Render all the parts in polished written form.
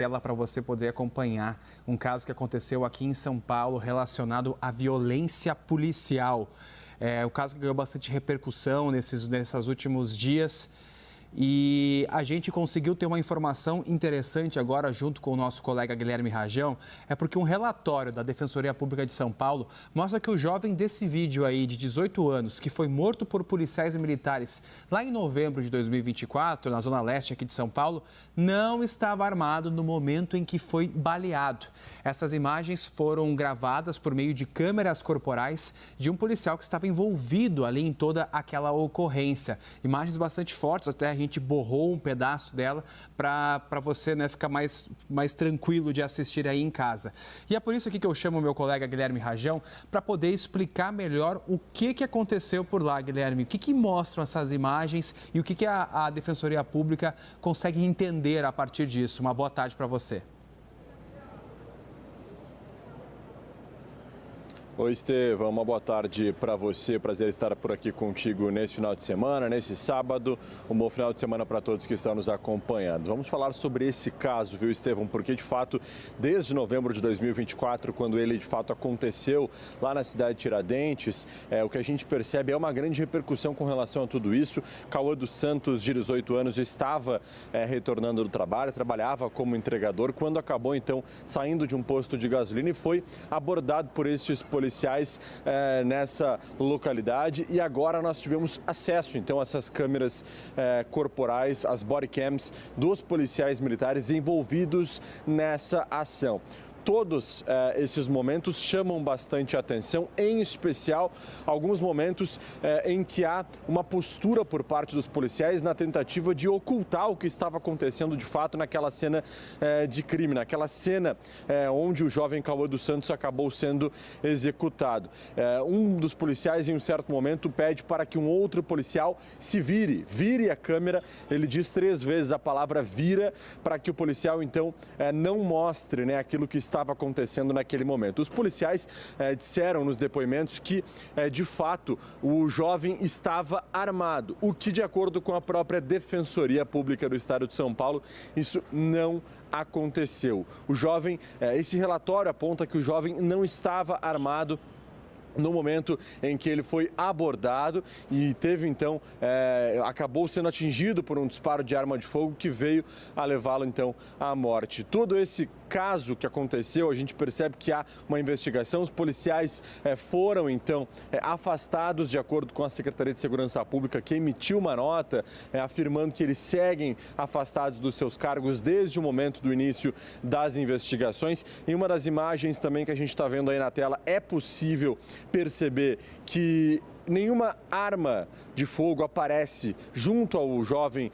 tela para você poder acompanhar um caso que aconteceu aqui em São Paulo relacionado à violência policial. O caso que ganhou bastante repercussão nesses últimos dias. E a gente conseguiu ter uma informação interessante agora, junto com o nosso colega Guilherme Rajão, porque um relatório da Defensoria Pública de São Paulo mostra que o jovem desse vídeo aí, de 18 anos, que foi morto por policiais militares lá em novembro de 2024, na Zona Leste aqui de São Paulo, não estava armado no momento em que foi baleado. Essas imagens foram gravadas por meio de câmeras corporais de um policial que estava envolvido ali em toda aquela ocorrência. Imagens bastante fortes, até a gente borrou um pedaço dela para você, ficar mais tranquilo de assistir aí em casa. E é por isso aqui que eu chamo o meu colega Guilherme Rajão para poder explicar melhor o que aconteceu por lá, Guilherme. O que mostram essas imagens e o que a Defensoria Pública consegue entender a partir disso. Uma boa tarde para você. Oi, Estevão, uma boa tarde para você. Prazer estar por aqui contigo nesse final de semana, nesse sábado. Um bom final de semana para todos que estão nos acompanhando. Vamos falar sobre esse caso, viu, Estevão? Porque, de fato, desde novembro de 2024, quando ele, de fato, aconteceu lá na cidade de Tiradentes, o que a gente percebe é uma grande repercussão com relação a tudo isso. Cauã dos Santos, de 18 anos, estava retornando do trabalho, trabalhava como entregador, quando acabou, então, saindo de um posto de gasolina e foi abordado por estes policiais nessa localidade, e agora nós tivemos acesso então a essas câmeras corporais, as body cams dos policiais militares envolvidos nessa ação. Todos esses momentos chamam bastante atenção, em especial alguns momentos em que há uma postura por parte dos policiais na tentativa de ocultar o que estava acontecendo de fato naquela cena de crime, naquela cena onde o jovem Cauã dos Santos acabou sendo executado. Um dos policiais, em um certo momento, pede para que um outro policial se vire a câmera. Ele diz 3 vezes a palavra vira, para que o policial então não mostre aquilo que estava acontecendo naquele momento. Os policiais disseram nos depoimentos que, de fato, o jovem estava armado, o que, de acordo com a própria Defensoria Pública do Estado de São Paulo, isso não aconteceu. O jovem, esse relatório aponta que o jovem não estava armado no momento em que ele foi abordado e teve então, acabou sendo atingido por um disparo de arma de fogo que veio a levá-lo então à morte. Todo esse caso que aconteceu, a gente percebe que há uma investigação, os policiais foram então afastados de acordo com a Secretaria de Segurança Pública, que emitiu uma nota afirmando que eles seguem afastados dos seus cargos desde o momento do início das investigações. Em uma das imagens também que a gente está vendo aí na tela, é possível perceber que nenhuma arma de fogo aparece junto ao jovem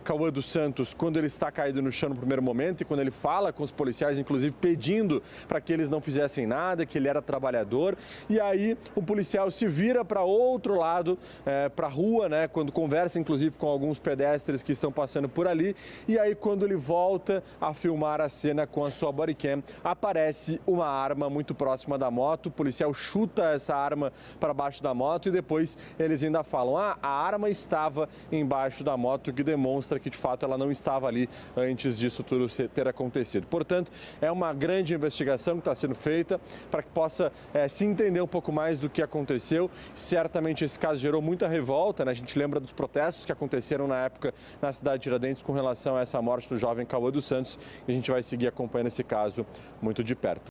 Cauã dos Santos quando ele está caído no chão no primeiro momento, e quando ele fala com os policiais, inclusive pedindo para que eles não fizessem nada, que ele era trabalhador. E aí o policial se vira para outro lado, para a rua, quando conversa inclusive com alguns pedestres que estão passando por ali. E aí, quando ele volta a filmar a cena com a sua bodycam, aparece uma arma muito próxima da moto. O policial chuta essa arma para baixo da moto e depois eles ainda falam: a arma estava embaixo da moto, que demonstra que de fato ela não estava ali antes disso tudo ter acontecido. Portanto, é uma grande investigação que está sendo feita para que possa se entender um pouco mais do que aconteceu. Certamente esse caso gerou muita revolta, A gente lembra dos protestos que aconteceram na época na cidade de Tiradentes com relação a essa morte do jovem Cauã dos Santos, e a gente vai seguir acompanhando esse caso muito de perto.